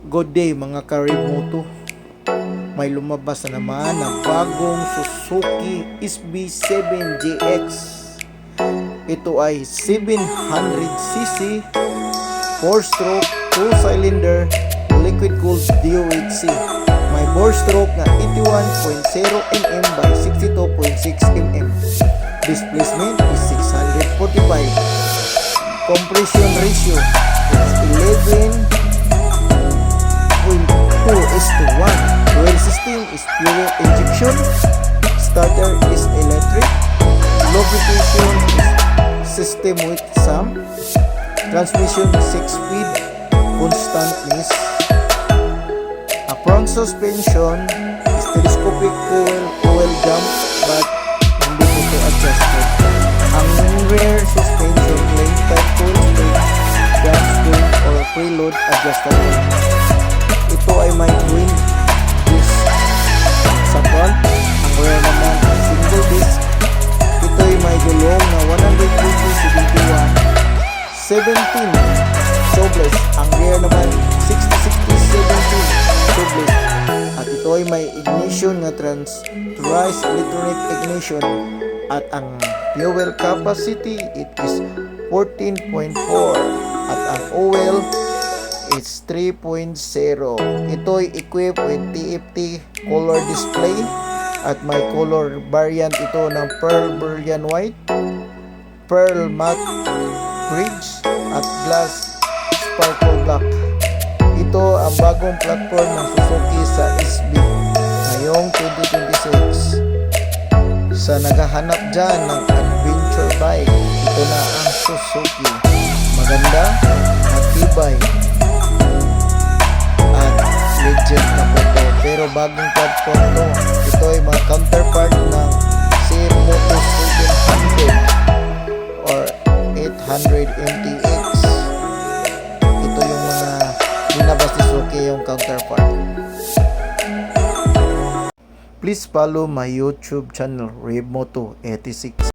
Good day mga ka-Remoto. May lumabas na naman na bagong Suzuki SB7JX. Ito ay 700cc 4-stroke 2-cylinder liquid cooled DOHC. May bore stroke na 81.0 mm by 62.6 mm. Displacement is 645. Compression ratio is 11.2:1. Fuel system is fuel injection. Starter is electric. Lubrication is system with SAM. Transmission 6-speed. Constantness. A front suspension is telescopic oil jump but hindi po ito adjusted. Ang rear suspension lane type full brake, gas brake or preload adjustable. Ito ay may twin disc sa front. Ang rear naman ay single disc. Ito ay may gulong na 120/71 tubeless. Ang rear naman 60/60/17 tubeless. At ito ay may ignition na trans-thrice electronic ignition. At ang fuel capacity it is 14.4 at ang oil is 3.0. Ito ay equipped with TFT color display at may color variant ito ng pearl brilliant white, pearl matte bridge at glass sparkle black. Ito ang bagong platform ng Suzuki sa SB ngayong 2026. Sa naghahanap dyan ng adventure bike, ito na ang Suzuki. Maganda, matibay, at legit na po ito. Pero bagong platform to. Ito ay mga counterpart ng CF Moto 700 or 800 MTX. Ito yung mga binabas ni Suzuki yung counterpart. Please follow my YouTube channel, Remoto 86.